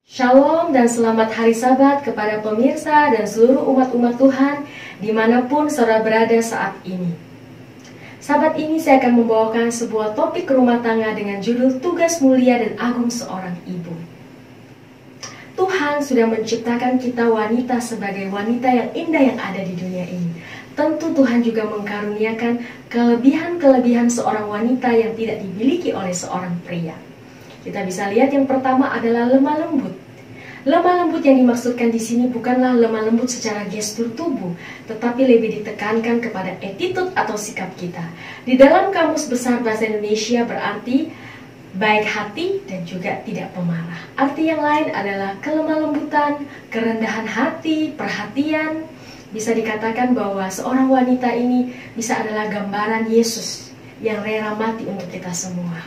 Shalom dan selamat hari Sabat kepada pemirsa dan seluruh umat-umat Tuhan dimanapun saudara berada saat ini. Sabat ini saya akan membawakan sebuah topik rumah tangga dengan judul Tugas Mulia dan Agung Seorang Ibu. Tuhan sudah menciptakan kita wanita sebagai wanita yang indah yang ada di dunia ini. Tentu Tuhan juga mengkaruniakan kelebihan-kelebihan seorang wanita yang tidak dimiliki oleh seorang pria. Kita bisa lihat yang pertama adalah lemah lembut. Lemah lembut yang dimaksudkan di sini bukanlah lemah lembut secara gestur tubuh, tetapi lebih ditekankan kepada attitude atau sikap kita. Di dalam Kamus Besar Bahasa Indonesia berarti baik hati dan juga tidak pemarah. Arti yang lain adalah kelemah lembutan, kerendahan hati, perhatian. Bisa dikatakan bahwa seorang wanita ini bisa adalah gambaran Yesus yang rela mati untuk kita semua.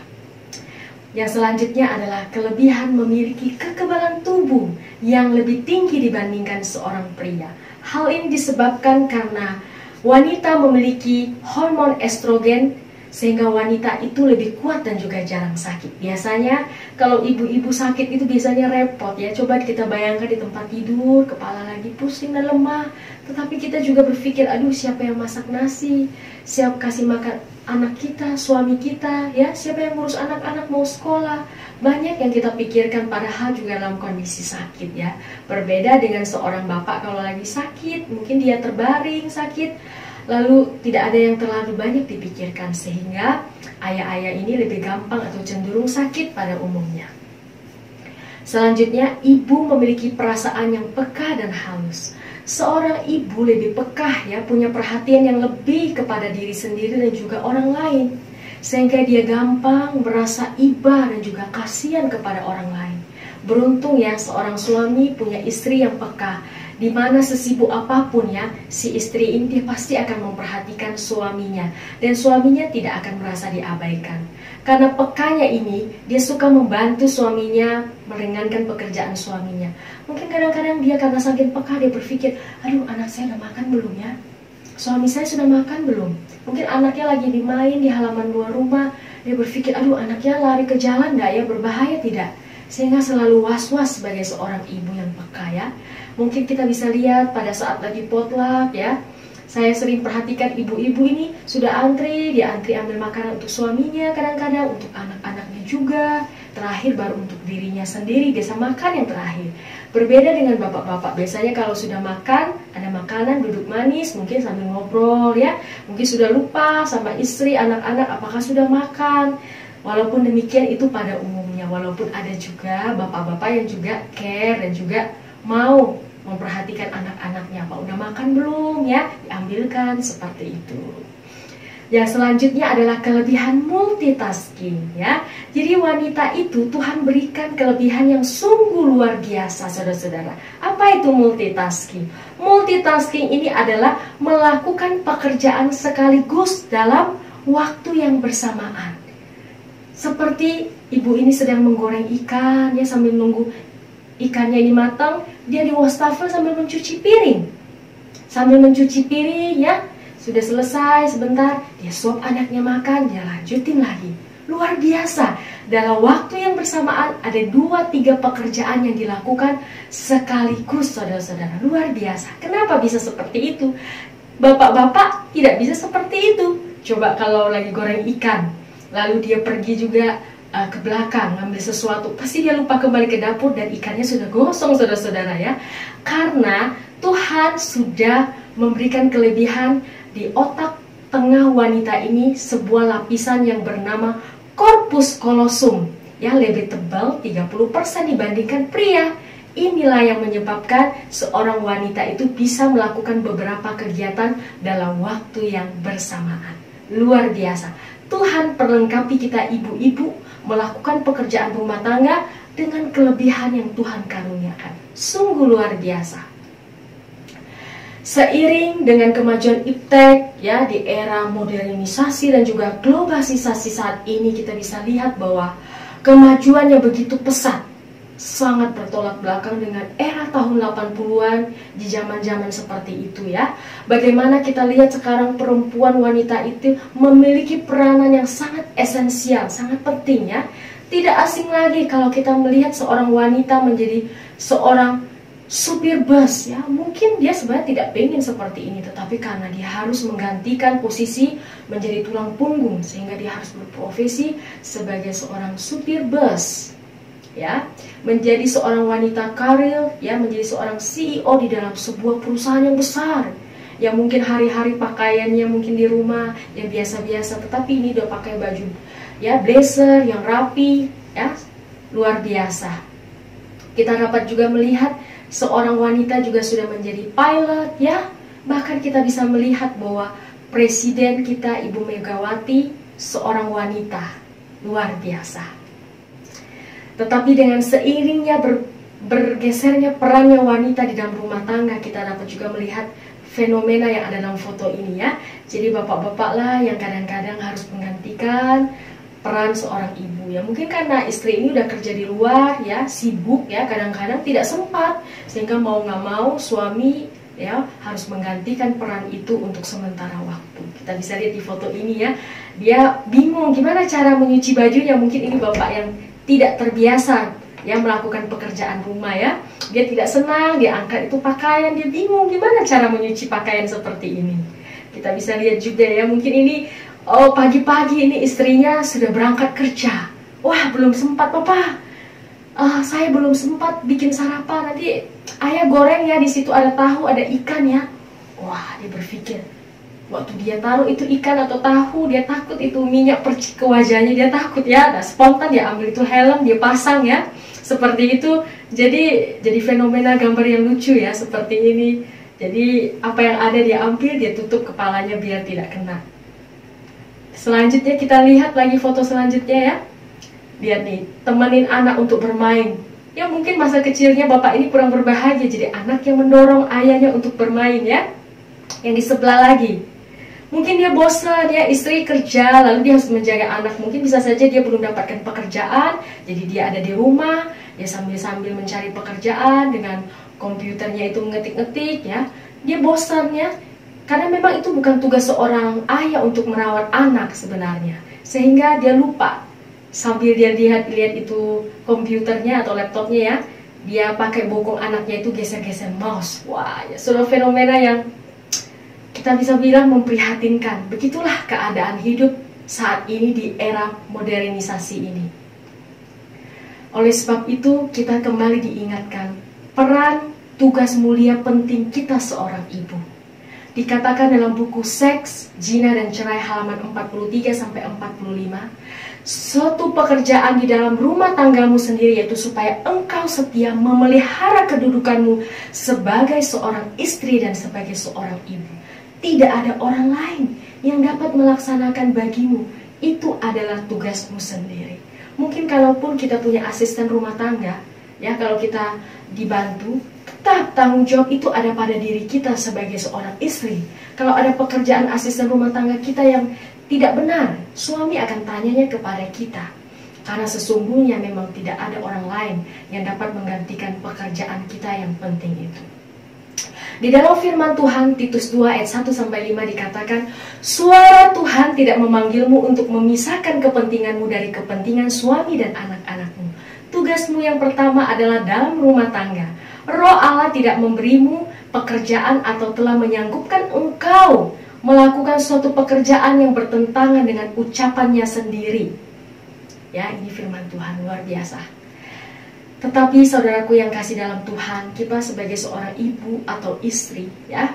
Yang selanjutnya adalah kelebihan memiliki kekebalan tubuh yang lebih tinggi dibandingkan seorang pria. Hal ini disebabkan karena wanita memiliki hormon estrogen sehingga wanita itu lebih kuat dan juga jarang sakit. Biasanya kalau ibu-ibu sakit itu biasanya repot ya. Coba kita bayangkan di tempat tidur, kepala lagi pusing dan lemah. Tetapi kita juga berpikir, aduh siapa yang masak nasi? Siapa kasih makan anak kita, suami kita, ya siapa yang ngurus anak-anak mau sekolah? Banyak yang kita pikirkan padahal juga dalam kondisi sakit ya. Berbeda dengan seorang bapak kalau lagi sakit, mungkin dia terbaring sakit, lalu tidak ada yang terlalu banyak dipikirkan sehingga ayah-ayah ini lebih gampang atau cenderung sakit pada umumnya. Selanjutnya, ibu memiliki perasaan yang peka dan halus. Seorang ibu lebih peka ya, punya perhatian yang lebih kepada diri sendiri dan juga orang lain. Sehingga dia gampang merasa iba dan juga kasihan kepada orang lain. Beruntung ya seorang suami punya istri yang peka. Di mana sesibuk apapun ya, si istri ini dia pasti akan memperhatikan suaminya. Dan suaminya tidak akan merasa diabaikan. Karena pekanya ini, dia suka membantu suaminya meringankan pekerjaan suaminya. Mungkin kadang-kadang dia karena saking peka dia berpikir, aduh anak saya udah makan belum ya? Suami saya sudah makan belum? Mungkin anaknya lagi dimain di halaman luar rumah. Dia berpikir, aduh anaknya lari ke jalan nggak ya? Berbahaya tidak? Sehingga selalu was-was sebagai seorang ibu yang peka ya. Mungkin kita bisa lihat pada saat lagi potluck ya. Saya sering perhatikan ibu-ibu ini sudah dia antri ambil makanan untuk suaminya, kadang-kadang untuk anak-anaknya juga. Terakhir baru untuk dirinya sendiri, biasa makan yang terakhir. Berbeda dengan bapak-bapak, biasanya kalau sudah makan, ada makanan, duduk manis, mungkin sambil ngobrol ya. Mungkin sudah lupa sama istri, anak-anak apakah sudah makan. Walaupun demikian itu pada umumnya, walaupun ada juga bapak-bapak yang juga care dan juga mau memperhatikan anak-anaknya, apa udah makan belum ya, diambilkan seperti itu. Yang selanjutnya adalah kelebihan multitasking ya. Jadi wanita itu Tuhan berikan kelebihan yang sungguh luar biasa saudara-saudara. Apa itu multitasking? Multitasking ini adalah melakukan pekerjaan sekaligus dalam waktu yang bersamaan. Seperti ibu ini sedang menggoreng ikan ya, sambil nunggu ikannya ini matang, dia di wastafel sambil mencuci piring. Sambil mencuci piring ya, sudah selesai sebentar, dia suap anaknya makan, dia lanjutin lagi. Luar biasa, dalam waktu yang bersamaan ada 2-3 pekerjaan yang dilakukan sekaligus saudara-saudara. Luar biasa, kenapa bisa seperti itu? Bapak-bapak tidak bisa seperti itu. Coba kalau lagi goreng ikan, lalu dia pergi juga ke belakang ngambil sesuatu, pasti dia lupa kembali ke dapur dan ikannya sudah gosong saudara-saudara ya. Karena Tuhan sudah memberikan kelebihan di otak tengah wanita ini sebuah lapisan yang bernama corpus callosum yang lebih tebal 30% dibandingkan pria. Inilah yang menyebabkan seorang wanita itu bisa melakukan beberapa kegiatan dalam waktu yang bersamaan. Luar biasa. Tuhan perlengkapi kita ibu-ibu melakukan pekerjaan rumah tangga dengan kelebihan yang Tuhan karuniakan. Sungguh luar biasa. Seiring dengan kemajuan iptek ya di era modernisasi dan juga globalisasi saat ini, kita bisa lihat bahwa kemajuan yang begitu pesat sangat bertolak belakang dengan era tahun 80-an di zaman-zaman seperti itu ya. Bagaimana kita lihat sekarang perempuan wanita itu memiliki peranan yang sangat esensial, sangat penting ya. Tidak asing lagi kalau kita melihat seorang wanita menjadi seorang supir bus, ya. Mungkin dia sebenarnya tidak pengen seperti ini, tetapi karena dia harus menggantikan posisi menjadi tulang punggung, sehingga dia harus berprofesi sebagai seorang supir bus, ya. Menjadi seorang wanita karir, ya, menjadi seorang CEO di dalam sebuah perusahaan yang besar. Ya mungkin hari-hari pakaiannya mungkin di rumah ya biasa-biasa, tetapi ini udah pakai baju ya blazer yang rapi, ya, luar biasa. Kita dapat juga melihat seorang wanita juga sudah menjadi pilot, ya. Bahkan kita bisa melihat bahwa presiden kita Ibu Megawati seorang wanita, luar biasa. Tetapi dengan seiringnya bergesernya perannya wanita di dalam rumah tangga, kita dapat juga melihat fenomena yang ada dalam foto ini, ya. Jadi bapak-bapak lah yang kadang-kadang harus menggantikan peran seorang ibu, ya. Mungkin karena istri ini udah kerja di luar, ya, sibuk, ya, kadang-kadang tidak sempat, sehingga mau nggak mau suami, ya, harus menggantikan peran itu untuk sementara waktu. Kita bisa lihat di foto ini, ya, dia bingung gimana cara menyuci bajunya. Mungkin ini bapak yang tidak terbiasa yang melakukan pekerjaan rumah, ya. Dia tidak senang, dia angkat itu pakaian, dia bingung gimana cara menyuci pakaian seperti ini. Kita bisa lihat juga, ya, mungkin ini pagi-pagi ini istrinya sudah berangkat kerja. Wah, belum sempat papa, saya belum sempat bikin sarapan, nanti ayah goreng ya, di situ ada tahu, ada ikan, ya. Wah, dia berpikir waktu dia taruh itu ikan atau tahu, dia takut itu minyak percik ke wajahnya, dia takut, ya. Nah, spontan dia ambil itu helm, dia pasang, ya, seperti itu. Jadi fenomena gambar yang lucu, ya, seperti ini. Jadi apa yang ada dia ambil, dia tutup kepalanya biar tidak kena. Selanjutnya kita lihat lagi foto selanjutnya, ya. Lihat nih, temenin anak untuk bermain. Ya mungkin masa kecilnya bapak ini kurang berbahagia, jadi anak yang mendorong ayahnya untuk bermain, ya. Yang di sebelah lagi, mungkin dia bosan, ya, istri kerja, lalu dia harus menjaga anak. Mungkin bisa saja dia belum dapatkan pekerjaan, jadi dia ada di rumah, ya, sambil mencari pekerjaan dengan komputernya itu ngetik-ngetik, ya. Dia bosan, ya, karena memang itu bukan tugas seorang ayah untuk merawat anak sebenarnya, sehingga dia lupa. Sambil dia lihat itu komputernya atau laptopnya, ya, dia pakai bokong anaknya itu geser-geser mouse. Wah, ya, sudah fenomena yang kita bisa bilang memprihatinkan. Begitulah keadaan hidup saat ini di era modernisasi ini. Oleh sebab itu, kita kembali diingatkan peran tugas mulia penting kita seorang ibu. Dikatakan dalam buku Seks, Zina dan Cerai halaman 43-45, suatu pekerjaan di dalam rumah tanggamu sendiri, yaitu supaya engkau setia memelihara kedudukanmu sebagai seorang istri dan sebagai seorang ibu. Tidak ada orang lain yang dapat melaksanakan bagimu. Itu adalah tugasmu sendiri. Mungkin kalaupun kita punya asisten rumah tangga, ya, kalau kita dibantu, tetap tanggung jawab itu ada pada diri kita sebagai seorang istri. Kalau ada pekerjaan asisten rumah tangga kita yang tidak benar, suami akan tanyanya kepada kita. Karena sesungguhnya memang tidak ada orang lain yang dapat menggantikan pekerjaan kita yang penting itu. Di dalam firman Tuhan, Titus 2 ayat 1-5 dikatakan, suara Tuhan tidak memanggilmu untuk memisahkan kepentinganmu dari kepentingan suami dan anak-anakmu. Tugasmu yang pertama adalah dalam rumah tangga. Roh Allah tidak memberimu pekerjaan atau telah menyanggupkan engkau melakukan suatu pekerjaan yang bertentangan dengan ucapannya sendiri. Ya, ini firman Tuhan luar biasa. Tetapi saudaraku yang kasih dalam Tuhan, kita sebagai seorang ibu atau istri, ya,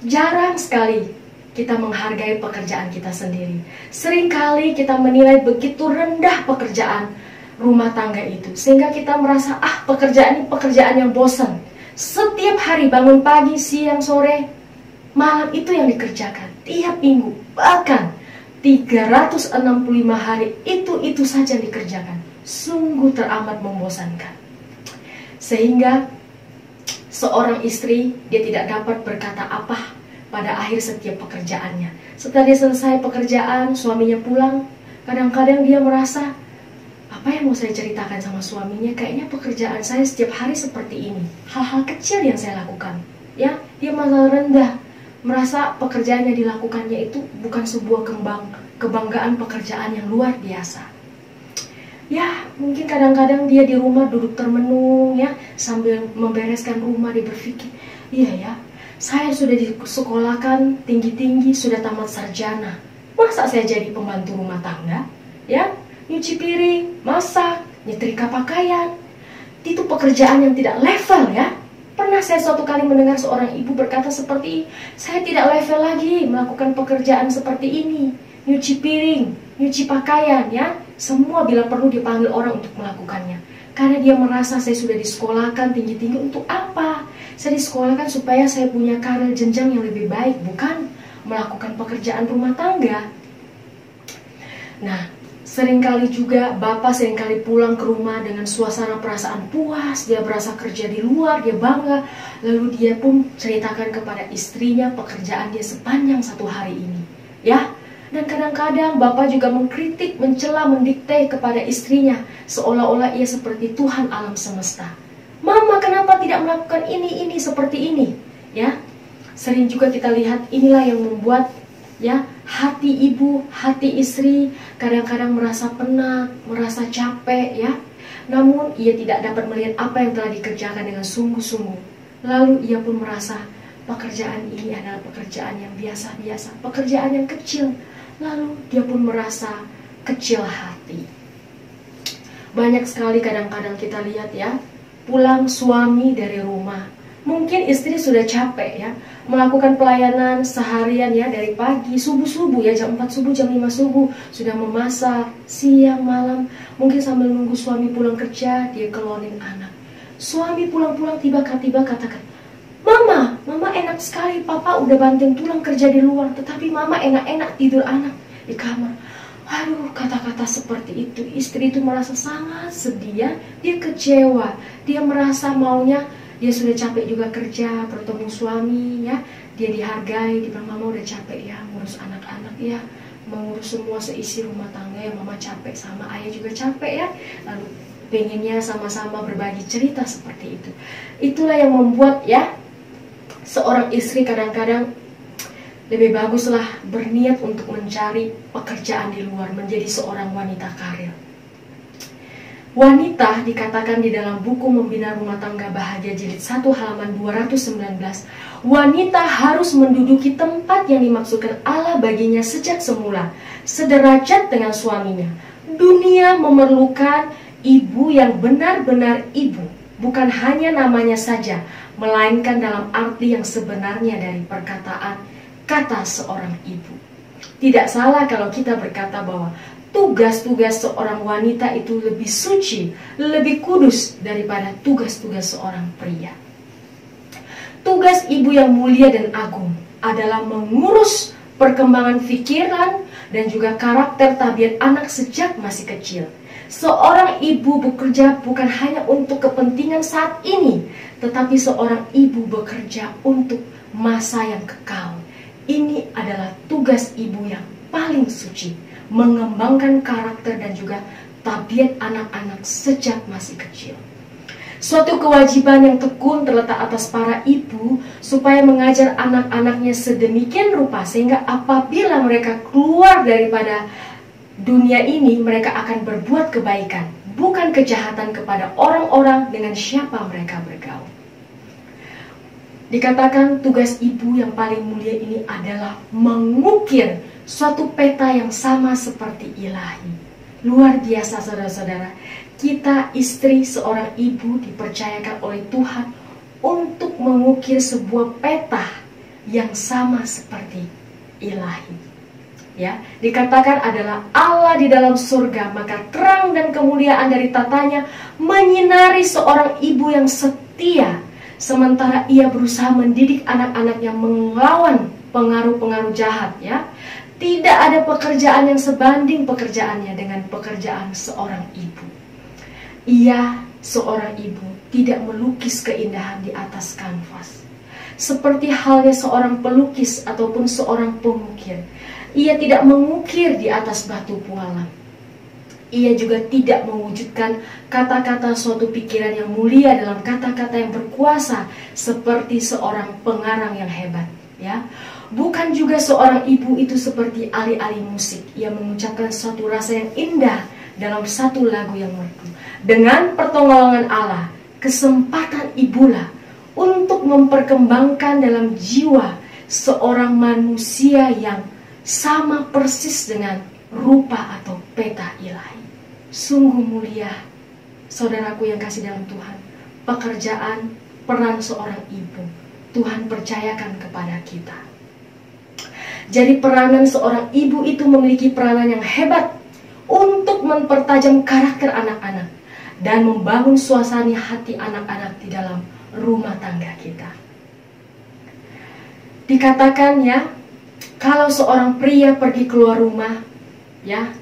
jarang sekali kita menghargai pekerjaan kita sendiri. Seringkali kita menilai begitu rendah pekerjaan rumah tangga itu, sehingga kita merasa, pekerjaan ini pekerjaan yang bosan. Setiap hari bangun pagi, siang, sore, malam itu yang dikerjakan. Tiap minggu, bahkan 365 hari itu saja yang dikerjakan. Sungguh teramat membosankan. Sehingga seorang istri, dia tidak dapat berkata apa pada akhir setiap pekerjaannya. Setelah dia selesai pekerjaan, suaminya pulang, kadang-kadang dia merasa, apa yang mau saya ceritakan sama suaminya? Kayaknya pekerjaan saya setiap hari seperti ini. Hal-hal kecil yang saya lakukan, ya, dia malah rendah, merasa pekerjaan yang dilakukannya itu bukan sebuah kebanggaan pekerjaan yang luar biasa. Ya, mungkin kadang-kadang dia di rumah duduk termenung ya, sambil membereskan rumah. Dia berpikir, iya ya, saya sudah disekolahkan tinggi-tinggi, sudah tamat sarjana. Masa saya jadi pembantu rumah tangga? Ya, nyuci piring, masak, nyetrika pakaian. Itu pekerjaan yang tidak level ya. Pernah saya suatu kali mendengar seorang ibu berkata seperti, saya tidak level lagi melakukan pekerjaan seperti ini. Nyuci piring, nyuci pakaian ya. Semua bila perlu dipanggil orang untuk melakukannya. Karena dia merasa saya sudah disekolahkan tinggi-tinggi untuk apa? Saya disekolahkan supaya saya punya karir jenjang yang lebih baik, bukan melakukan pekerjaan rumah tangga. Nah, seringkali juga Bapak seringkali pulang ke rumah dengan suasana perasaan puas. Dia berasa kerja di luar, dia bangga. Lalu dia pun ceritakan kepada istrinya pekerjaan dia sepanjang satu hari ini. Ya, dan kadang-kadang Bapak juga mengkritik, mencela, mendikte kepada istrinya seolah-olah ia seperti Tuhan alam semesta. Mama, kenapa tidak melakukan ini seperti ini? Ya, sering juga kita lihat inilah yang membuat ya hati ibu, hati istri kadang-kadang merasa penat, merasa capek ya. Namun ia tidak dapat melihat apa yang telah dikerjakan dengan sungguh-sungguh. Lalu ia pun merasa pekerjaan ini adalah pekerjaan yang biasa-biasa, pekerjaan yang kecil. Lalu dia pun merasa kecil hati. Banyak sekali kadang-kadang kita lihat ya, pulang suami dari rumah. Mungkin istri sudah capek ya, melakukan pelayanan seharian ya, dari pagi, subuh-subuh ya, jam 4 subuh, jam 5 subuh, sudah memasak, siang, malam. Mungkin sambil nunggu suami pulang kerja, dia kelonin anak. Suami pulang-pulang tiba-tiba katakan, Mama enak sekali, Papa udah banting tulang kerja di luar, tetapi Mama enak-enak tidur anak di kamar. Aduh, kata-kata seperti itu, istri itu merasa sangat sedih ya. Dia kecewa, dia merasa maunya, dia sudah capek juga kerja, bertemu suami ya. Dia dihargai, dia bilang, Mama udah capek ya, ngurus anak-anak ya, mengurus semua seisi rumah tangga ya, Mama capek, sama ayah juga capek ya. Lalu pengennya sama-sama berbagi cerita seperti itu. Itulah yang membuat ya, seorang istri kadang-kadang lebih baguslah berniat untuk mencari pekerjaan di luar, menjadi seorang wanita karir. Wanita dikatakan di dalam buku Membina Rumah Tangga Bahagia jilid 1 halaman 219, wanita harus menduduki tempat yang dimaksudkan Allah baginya sejak semula, sederajat dengan suaminya. Dunia memerlukan ibu yang benar-benar ibu, bukan hanya namanya saja, melainkan dalam arti yang sebenarnya dari perkataan kata seorang ibu. Tidak salah kalau kita berkata bahwa tugas-tugas seorang wanita itu lebih suci, lebih kudus daripada tugas-tugas seorang pria. Tugas ibu yang mulia dan agung adalah mengurus perkembangan pikiran dan juga karakter tabiat anak sejak masih kecil. Seorang ibu bekerja bukan hanya untuk kepentingan saat ini, tetapi seorang ibu bekerja untuk masa yang kekal. Ini adalah tugas ibu yang paling suci, mengembangkan karakter dan juga tabiat anak-anak sejak masih kecil. Suatu kewajiban yang tekun terletak atas para ibu supaya mengajar anak-anaknya sedemikian rupa sehingga apabila mereka keluar daripada dunia ini, mereka akan berbuat kebaikan, bukan kejahatan kepada orang-orang dengan siapa mereka bergaul. Dikatakan tugas ibu yang paling mulia ini adalah mengukir suatu peta yang sama seperti ilahi. Luar biasa saudara-saudara, kita istri seorang ibu dipercayakan oleh Tuhan untuk mengukir sebuah peta yang sama seperti ilahi. Ya, dikatakan adalah Allah di dalam surga, maka terang dan kemuliaan dari tatanya menyinari seorang ibu yang setia, sementara ia berusaha mendidik anak-anaknya melawan pengaruh-pengaruh jahat ya. Tidak ada pekerjaan yang sebanding pekerjaannya dengan pekerjaan seorang ibu. Ia, seorang ibu, tidak melukis keindahan di atas kanvas. Seperti halnya seorang pelukis ataupun seorang pengukir. Ia tidak mengukir di atas batu pualam. Ia juga tidak mewujudkan kata-kata suatu pikiran yang mulia dalam kata-kata yang berkuasa seperti seorang pengarang yang hebat. Ya, bukan juga seorang ibu itu seperti ahli-ahli musik. Ia mengucapkan suatu rasa yang indah dalam satu lagu yang merdu. Dengan pertolongan Allah, kesempatan ibulah untuk memperkembangkan dalam jiwa seorang manusia yang sama persis dengan rupa atau peta ilahi. Sungguh mulia, saudaraku yang kasih dalam Tuhan, pekerjaan peran seorang ibu Tuhan percayakan kepada kita. Jadi peranan seorang ibu itu memiliki peranan yang hebat untuk mempertajam karakter anak-anak dan membangun suasana hati anak-anak di dalam rumah tangga kita. Dikatakan ya, kalau seorang pria pergi keluar rumah, ya,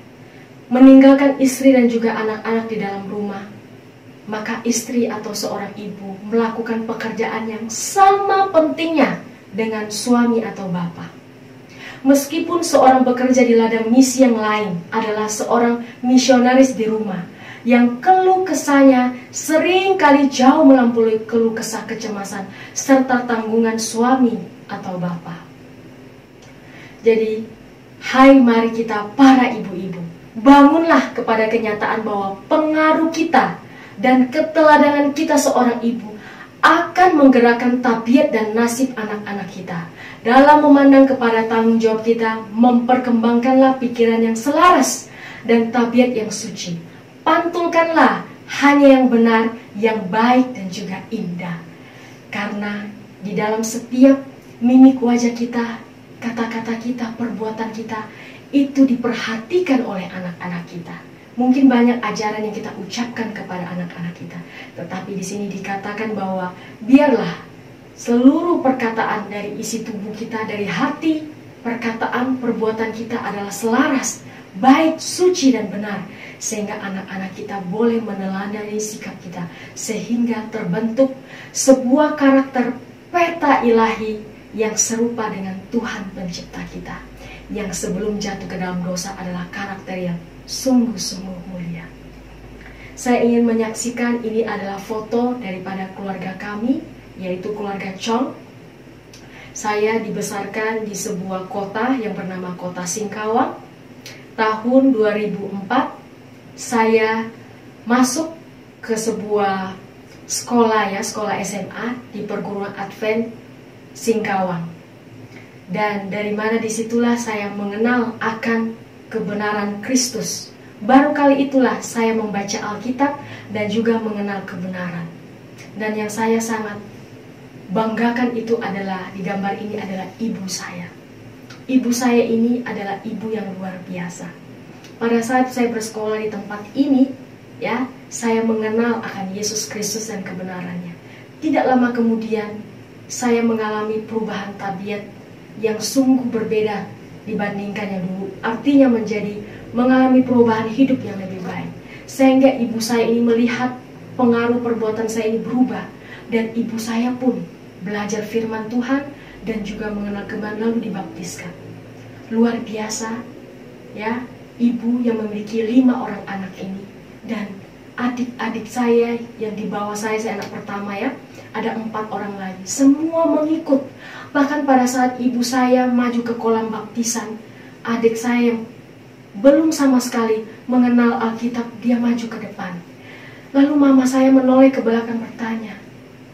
meninggalkan istri dan juga anak-anak di dalam rumah, maka istri atau seorang ibu melakukan pekerjaan yang sama pentingnya dengan suami atau bapak. Meskipun seorang bekerja di ladang misi yang lain adalah seorang misionaris di rumah, yang keluh kesahnya sering kali jauh melampaui keluh kesah kecemasan serta tanggungan suami atau bapak. Jadi, hai mari kita para ibu-ibu, bangunlah kepada kenyataan bahwa pengaruh kita dan keteladanan kita seorang ibu akan menggerakkan tabiat dan nasib anak-anak kita. Dalam memandang kepada tanggung jawab kita, memperkembangkanlah pikiran yang selaras dan tabiat yang suci. Pantulkanlah hanya yang benar, yang baik dan juga indah. Karena di dalam setiap mimik wajah kita, kata-kata kita, perbuatan kita, itu diperhatikan oleh anak-anak kita. Mungkin banyak ajaran yang kita ucapkan kepada anak-anak kita, tetapi di sini dikatakan bahwa biarlah seluruh perkataan dari isi tubuh kita, dari hati, perkataan, perbuatan kita adalah selaras, baik, suci dan benar, sehingga anak-anak kita boleh meneladani sikap kita, sehingga terbentuk sebuah karakter peta ilahi yang serupa dengan Tuhan pencipta kita, yang sebelum jatuh ke dalam dosa adalah karakter yang sungguh-sungguh mulia. Saya ingin menyaksikan, ini adalah foto daripada keluarga kami, yaitu keluarga Chong. Saya dibesarkan di sebuah kota yang bernama Kota Singkawang. Tahun 2004 saya masuk ke sebuah sekolah SMA di perguruan Advent Singkawang. Dan dari mana disitulah saya mengenal akan kebenaran Kristus. Baru kali itulah saya membaca Alkitab dan juga mengenal kebenaran. Dan yang saya sangat banggakan itu adalah, di gambar ini adalah ibu saya. Ibu saya ini adalah ibu yang luar biasa. Pada saat saya bersekolah di tempat ini, ya, saya mengenal akan Yesus Kristus dan kebenarannya. Tidak lama kemudian, saya mengalami perubahan tabiat yang sungguh berbeda dibandingkan yang dulu. Artinya mengalami perubahan hidup yang lebih baik. Sehingga ibu saya ini melihat pengaruh perbuatan saya ini berubah. Dan ibu saya pun belajar firman Tuhan dan juga mengenal kebenaran lalu dibaptiskan. Luar biasa, ya, ibu yang memiliki 5 orang anak ini. Dan adik-adik saya yang di bawah saya anak pertama, ya, ada 4 orang lagi. Semua mengikut. Bahkan pada saat ibu saya maju ke kolam baptisan, adik saya yang belum sama sekali mengenal Alkitab, dia maju ke depan. Lalu mama saya menoleh ke belakang bertanya,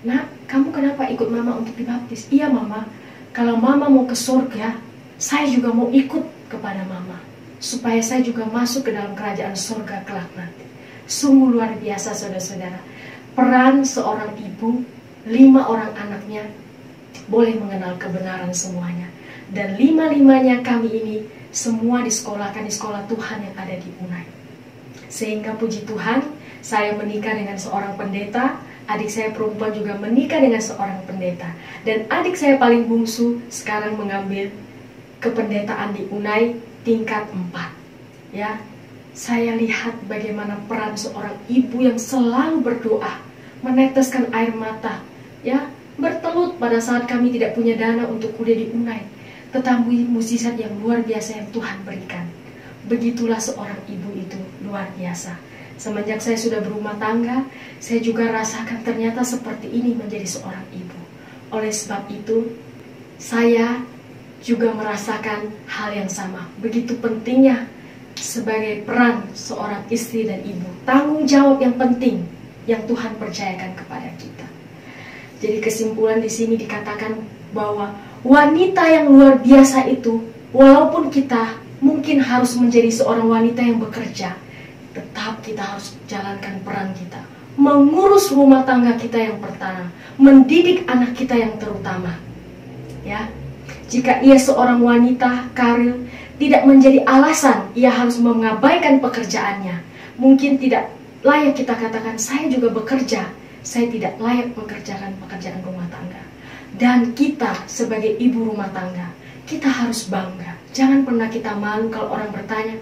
"Nak, kamu kenapa ikut mama untuk dibaptis?" "Iya mama, kalau mama mau ke surga, saya juga mau ikut kepada mama, supaya saya juga masuk ke dalam kerajaan surga kelak nanti." Sungguh luar biasa saudara-saudara. Peran seorang ibu, 5 orang anaknya boleh mengenal kebenaran semuanya. Dan 5-5-nya kami ini semua disekolahkan di sekolah Tuhan yang ada di Unai. Sehingga puji Tuhan, saya menikah dengan seorang pendeta. Adik saya perempuan juga menikah dengan seorang pendeta. Dan adik saya paling bungsu sekarang mengambil kependetaan di Unai tingkat 4. Ya, saya lihat bagaimana peran seorang ibu yang selalu berdoa, meneteskan air mata, ya, bertelut pada saat kami tidak punya dana untuk kuliah di Unai. Tetapi mukjizat yang luar biasa yang Tuhan berikan. Begitulah seorang ibu itu luar biasa. Semenjak saya sudah berumah tangga, saya juga rasakan ternyata seperti ini menjadi seorang ibu. Oleh sebab itu, saya juga merasakan hal yang sama. Begitu pentingnya sebagai peran seorang istri dan ibu, tanggung jawab yang penting yang Tuhan percayakan kepada kita. Jadi kesimpulan di sini dikatakan bahwa wanita yang luar biasa itu, walaupun kita mungkin harus menjadi seorang wanita yang bekerja, tetap kita harus jalankan peran kita, mengurus rumah tangga kita yang pertama, mendidik anak kita yang terutama. Ya, jika ia seorang wanita karir, tidak menjadi alasan ia harus mengabaikan pekerjaannya. Mungkin tidak layak kita katakan, saya juga bekerja, saya tidak layak mengerjakan pekerjaan rumah tangga. Dan kita sebagai ibu rumah tangga, kita harus bangga. Jangan pernah kita malu kalau orang bertanya,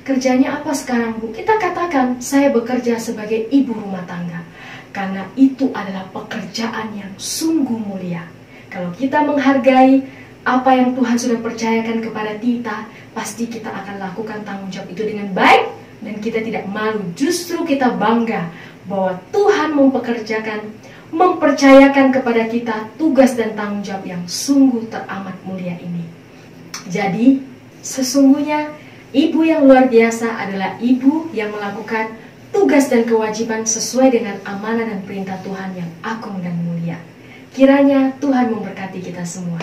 kerjanya apa sekarang, Bu? Kita katakan, saya bekerja sebagai ibu rumah tangga. Karena itu adalah pekerjaan yang sungguh mulia. Kalau kita menghargai apa yang Tuhan sudah percayakan kepada kita, pasti kita akan lakukan tanggung jawab itu dengan baik, dan kita tidak malu. Justru kita bangga bahwa Tuhan mempercayakan kepada kita tugas dan tanggung jawab yang sungguh teramat mulia ini. Jadi, sesungguhnya ibu yang luar biasa adalah ibu yang melakukan tugas dan kewajiban sesuai dengan amanah dan perintah Tuhan yang agung dan mulia. Kiranya Tuhan memberkati kita semua.